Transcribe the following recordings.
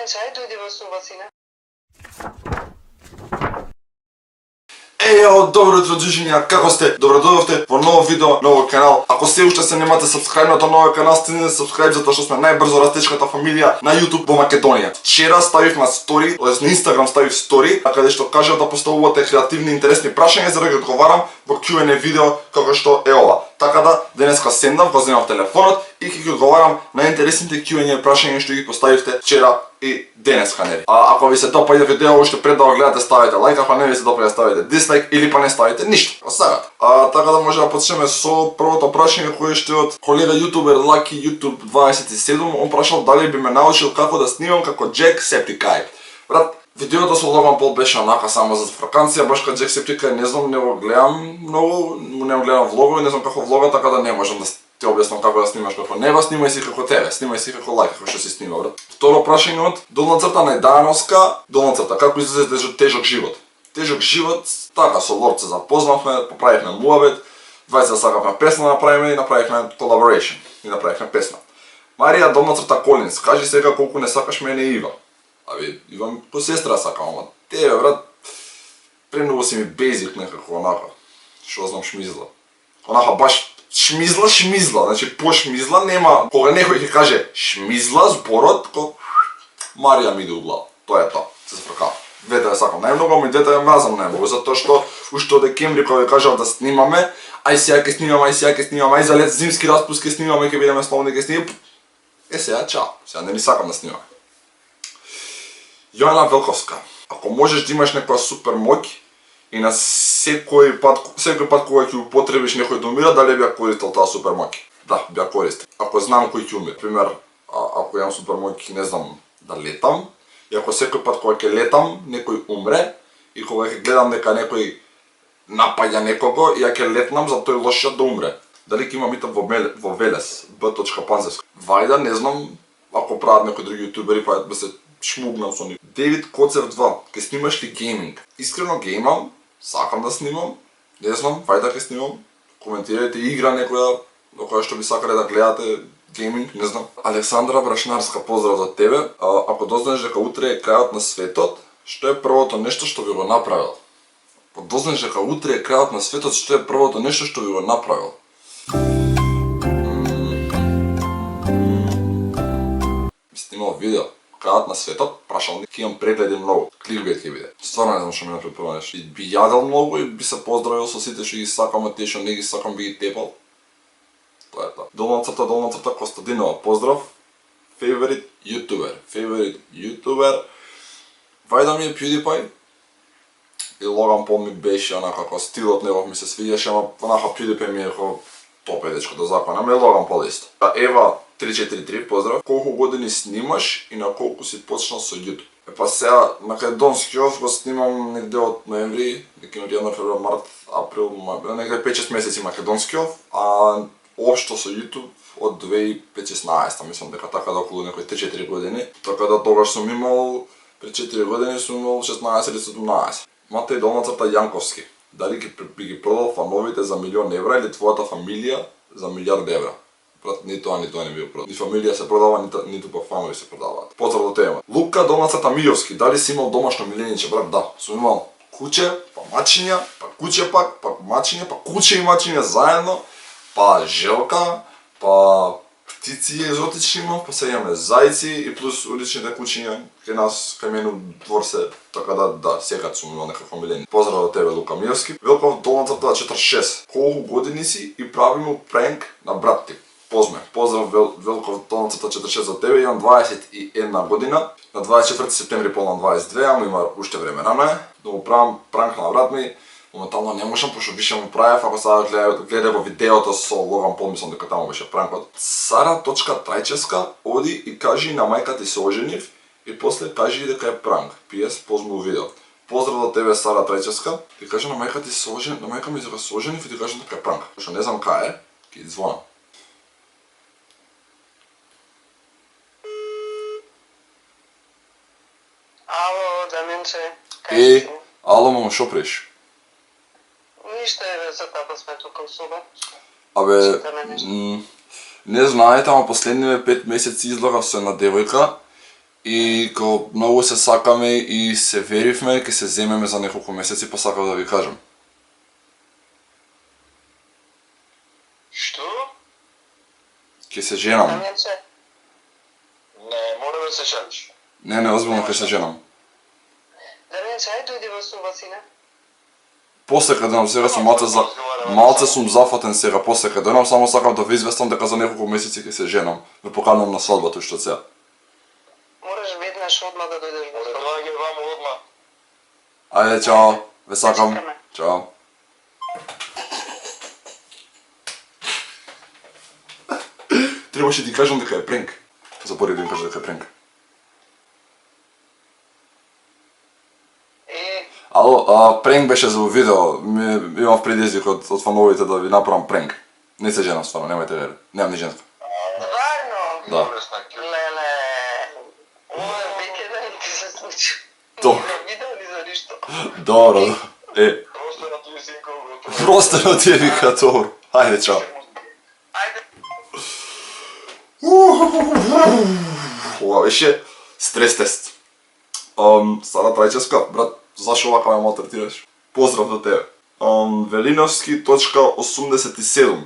Даменче, ај дојди во соба, сине. Ејо, добро утро, джужиња, како сте? Добро дојдовте во ново видео на овој канал. Ако се уште се немате сабскрајбнато на овој канал, стигнете сабскрајб затоа што сме најбрзо растечката фамилија на YouTube во Македонија. Вчера ставив на стори, на Instagram ставив стори, каде што кажав да поставувате креативни интересни прашања за да ги одговарам во Q&A видео како што е ова. Така да денеска седнав, го земав телефонот и ќе ги одговарам на интересните Q&A прашања што ги поставивте вчера и денеска, нели? Ако ви се допаѓа видео, уште пред да го гледате, ставете лайк, ако не ви се допаѓа, ставите дислайк или па не ставите ништо. Сагат. Така да може да почнеме со првото прашање кое што е од колега јутубер Lucky YouTube 27. Он прашал дали би ме научил како да снимам како Jacksepticeye. Брат, видеото со Логан Пол беше онака само за фраканција, баш како Jacksepticeye не знам, не го гледам многу, не го гледам влогови, не знам како влога, така да не можам да ти објаснам како да снимаш како него, снимај си како тебе, снимај си како лайк, како што си снима, брат. Второ прашање од долна црта Најдановска, долна црта, како излезе тежок живот? Тежок живот, така со Лорд се запознавме, поправивме муабет, двајца сакавме песна да направиме и направивме collaboration и направивме песна. Марија долна црта Колинс, кажи сега колку не сакаш мене Ива. Аби, Ивам по сестра сакам, ама тебе, брат, премногу си ми бейзик некако онака, што знам шмизла. Онака баш шмизла, значи по шмизла нема, кога некој ќе каже шмизла зборот, Марија ми иде у глава, тоа е тоа, се сфркава. Двете ја сакам најмногу, ама и двете ја мразам најмногу, затоа што уште од декември кога ви кажав да снимаме, ај сега ќе снимаме, ај за лет зимски распуст ќе снимаме, ќе бидеме слободни, ќе снимаме. Сега чао, сега не ни сакам да снимаме. Јоана Велковска, ако можеш да имаш некоја супер моќ и на секој пат кога ќе употребиш некој да умира, дали би ја користел таа супер моќ? Да, би ја користел. Ако знам кој ќе умира, пример, ако имам супер моќ, не знам, да летам, и ако секој пат кога ќе летам, некој умре, и кога ќе гледам дека некој напаѓа некого, ја ќе летнам за тој лошиот да умре. Дали ќе има митап во Велес, b.panzevsk. Вајда, не знам, ако прават некои други јутубери, па да се шмугнам со нив. Девид Коцев 2, ке снимаш ли гейминг? Искрено геймам, сакам да снимам, не знам, вајда ке снимам. Коментирајте игра некоја, до која што би сакале да гледате гейминг, не знам. Александра Брашнарска, поздрав за тебе. Ако дознаеш дека утре е крајот на светот, што е првото нешто што би го направил? Ако дознаеш дека утре е крајот на светот, што е првото нешто што би го направил? Би снимал видео. Крајот на светот, прашал ке имам прегледи многу. Кликбейт ќе биде. Стварно не знам што ми направи прво нешто. Би јадел многу и би се поздравил со сите што ги сакам, а тие што не ги сакам би ги тепал. Тоа е тоа. Долна црта Костадинова, поздрав. Favorite YouTuber. Вајда ми е PewDiePie. И Логан Пол ми беше онака како стилот негов ми се свиѓаше, ама онака PewDiePie ми е како топ е дечко до закона, ама и Логан Пол исто. Ева 343, поздрав. Колку години снимаш и на колку си почнал со YouTube? Па сега македонскиот го снимам негде од ноември, некој од јануар, февруар, март, април, негде 5-6 месеци македонскиот, а општо со YouTube од 2015, мислам дека така да околу некои 3-4 години. Така да тогаш сум имал, пред 4 години сум имал 16 или 17. Матеј долна црта Јанковски. Дали би ги продал фановите за €1.000.000 или твојата фамилија за €1.000.000? Брат, ни тоа не би го продал. Ни фамилија се продава, ниту па фанови се продаваат. Поздрав до тебе. Лука долна црта Мијовски. Дали си имал домашно миленијче? Брат, да. Сум имал куче, па мачиња, па куче пак, па мачиња, па куче и мачиња заедно, па желка, па птици екзотични имам, па се имаме зајци и плюс уличните кучиња кај нас, кај мене двор се, така да, секад сум имал некакво милени. Поздрав до тебе, Лука Мијовски. Велков долна црта 46. Колку години си и правимо пренк на брат ти? Поздрав Велков долна црта 46 за тебе, имам 21 година. На 24 септември полнам 22, ама има уште време на мене. Да му правам пранк на брат ми. Моментално не можам, пошто више му правев, ако сега гледа во видеото со Логан Пол, мислам дека таму беше пранкот. Сара.Трајчевска, оди и кажи на мајка ти се оженив и после кажи дека е пранк. PS, позму видео. Поздрав до тебе, Сара Трајчевска. Ти кажи на мајка ти се оженив, на мајка ми дека се оженив и ти кажи дека е пранк. Пошто не знам кај е, ќе звонам. Ало, Даменче, ало, мамо, шо преш? Ништо е за тата сме тука у соба. Абе, не знаете, ама последниве 5 месеци излагав со една девојка И ко многу се сакаме и се веривме, ќе се земеме за неколку месеци, па сакав да ви кажам. Што? Ќе се женам. Дамјанче? Не, мора да се шалиш. Не, озбилно ќе се женам. Дамјанче, ај дојди во соба, сине. После кај дојдам, сега сум малце сум зафатен сега, после кај дојдам, само сакам да ви известам дека за неколку месеци ќе се женам. Ве поканувам на свадбата уште од сега. Мораш веднаш одма да дојдеш во соба. Доаѓај ваму одма. Ајде, чао, ве сакам. Чекаме. Чао. Требаше ти кажам дека е пренк. Заборив да им кажа дека е пренк. Ало, пренк беше за видео. Имав предизвик од фановите да ви направам пренк. Не се женам стварно, немајте вере. Немам ни женска. Стварно? Да. Леле. Ова е веќе да не ти се случи. То. Не видео ни за ништо. Добро. Просторно ти е синко. Просторно ти е вика добро. Ајде, чао. Ајде. Ова беше стрес тест. Сара Трајчевска, брат, зашо вака ме малтретираш? Поздрав до тебе. Велиновски.87.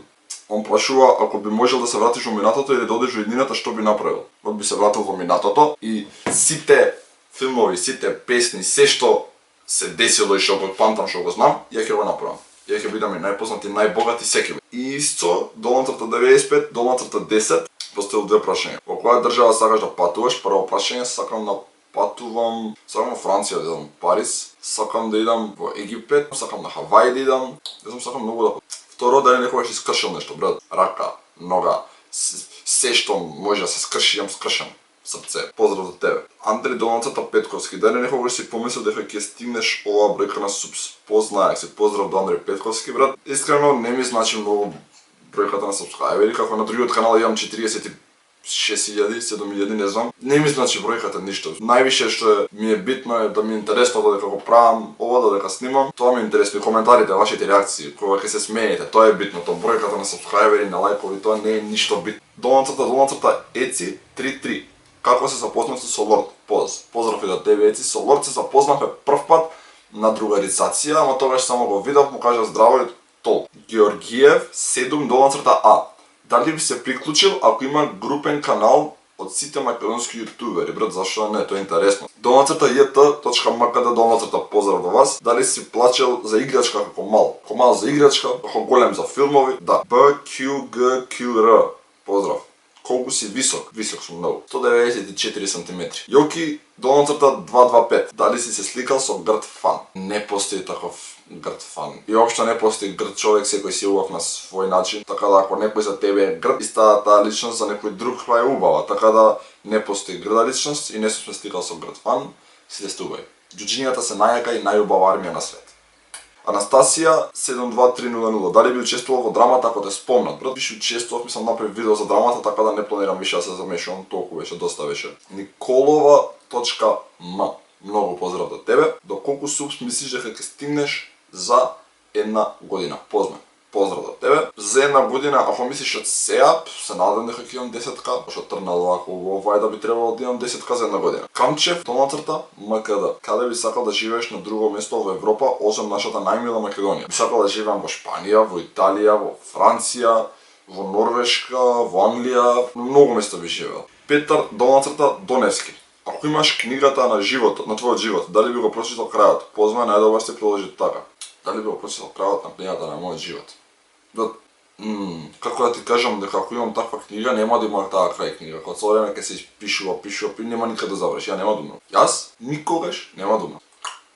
Он прашува ако би можел да се вратиш во минатото или да одиш во иднината, што би направил? Од би се вратил во минатото и сите филмови, сите песни, се што се десило и што го памтам, што го знам, ја ќе го направам. Ја ќе бидам и најпознат и најбогат и секој. И исто, долната 95, долната 10, поставил две прашања. Во која држава сакаш да патуваш? Прво прашање, сакам во Франција да идам, Париз, сакам да идам во Египет, сакам на Хавај да идам, не знам, сакам многу да. Второ, дали некогаш си скршил нешто, брат, рака, нога, се што може да се скрши, имам скршен срце. Поздрав до тебе. Андри Доналцата Петковски, дали некогаш си помислил дека ќе стигнеш оваа бројка на субс? Познаех се, поздрав до Андри Петковски, брат. Искрено не ми значи многу бројката на сабскрајбери, како на другиот канал имам 46.000, 7.000, не знам. Не ми значи бројката ништо. Највише што ми е битно е да ми е интересно додека го правам ова, додека снимам. Тоа ми е интересно и коментарите, вашите реакции, кога ќе се смеете, тоа е битното. Бројката на сабскрајбери, на лајкови, тоа не е ништо битно. Долната Еци 33. Како се запознавте со Лорд? Поздрав и до тебе, Еци. Со Лорд се запознавме прв пат на другарицација, ама тогаш само го видов, му кажа здраво и тол. Георгиев 7 $А. Дали би се приклучил ако има групен канал од сите македонски јутубери? Брат, зашто не? Тоа е интересно. Долната.jt.mkd поздрав до вас. Дали си плачел за играчка како мал? Како мал за играчка, како голем за филмови? Да. BQGQR. Поздрав. Колку си висок? Висок сум многу. 194 см. Јоки Долната.225. Дали си се сликал со грд фан? Не постои таков грд фан. И општо не постои грд човек, секој си убав на свој начин, така да ако некој за тебе е грд, истата таа личност за некој друг па е убава, така да не постои грда личност и не сум се стикал со грд фан, сите сте убави. Џуџињата се најака и најубава армија на свет. Анастасија 72300. Дали би учествувал во драмата ако те спомнат? Брат, биш учествував, мислам направи видео за драмата, така да не планирам више да се замешувам, толку беше, доста беше. Николова.м. Многу поздрав до тебе. До колку субс мислиш дека ќе стигнеш за една година? Поздрав до тебе. За една година, ако мислиш од сега, се надам дека ќе имам 10к, што трнал вако овај да би требало да имам 10к за една година. Камчев, МКД. Каде би сакал да живееш на друго место во Европа, освен нашата најмила Македонија? Би сакал да живеам во Шпанија, во Италија, во Франција, во Норвешка, во Англија, многу места би живеел. Петар Доневски. Ако имаш книгата на животот, на твојот живот, дали би го прочитал крајот? Позна најдобар се продолжи така. Дали би го прочитал крајот на книгата на мојот живот? Како да ти кажам дека ако имам таква книга, нема да има таа крај книга. Кога цело време ќе се пишува и нема никаде да заврши. Ја нема да умрам. Јас никогаш нема да умрам.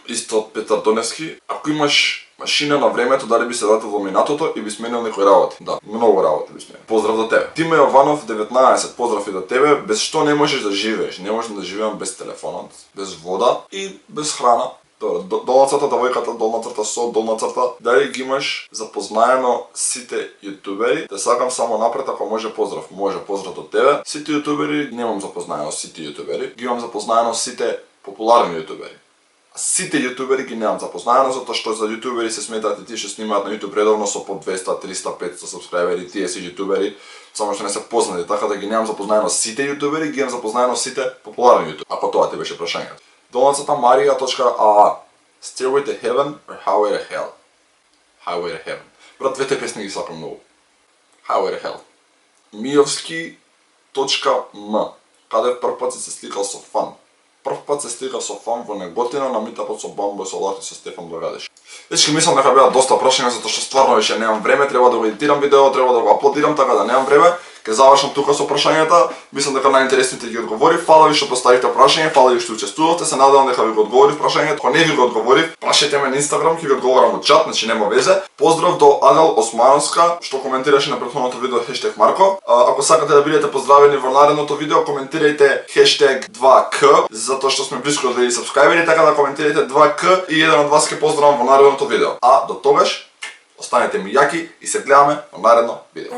Исто од Петар Доневски, ако имаш машина на времето, дали би се вратил во минатото и би сменил некои работи? Да, многу работи би сменил. Поздрав до тебе. Тиме Јованов 19, поздрав и до тебе. Без што не можеш да живееш? Не можам да живеам без телефонот, без вода и без храна. Долната девојката, долната со, долната, дали ги имаш запознаено сите јутубери? Те сакам само напред, ако може поздрав. Може поздрав до тебе. Сите јутубери, немам запознаено сите јутубери. Ги имам запознаено сите популарни јутубери. Сите јутубери ги немам запознаено, затоа што за јутубери се сметаат и тие што снимаат на YouTube редовно со по 200, 300, 500 сабскрајбери, тие се јутубери, само што не се познати, така да ги немам запознаено сите јутубери, ги имам запознаено сите популарни јутубери, ако тоа ти беше прашањето. Долнацата Марија.aa Stairway to Heaven or Highway to Hell? Highway to Heaven. Брат, двете песни ги сакам многу. Highway to Hell. Mijovski.m каде прв пат се сликал со фан. Прв пат се сликал со фан во Неготина на митапот со Бамбо и со Лахти со Стефан Благадеш. Дечки, мислам дека беа доста прашања затоа што стварно веќе немам време, треба да го едитирам видео, треба да го аплодирам, така да немам време. Ке завршам тука со прашањата. Мислам дека најинтересните ги одговорив. Фала ви што поставивте прашање, фала ви што учествувавте. Се надевам дека ви го одговорив прашањето. Ако не ви го одговорив, прашајте ме на Инстаграм, ќе ви одговорам во чат, значи нема везе. Поздрав до Адел Османовска, што коментираше на претходното видео #Марко. Ако сакате да бидете поздравени во наредното видео, коментирајте #2k, затоа што сме блиску до 2000 сабскрајбери, така да коментирајте 2k и еден од вас ќе поздравам во наредното видео. А до тогаш, останете ми јаки и се гледаме во наредно видео.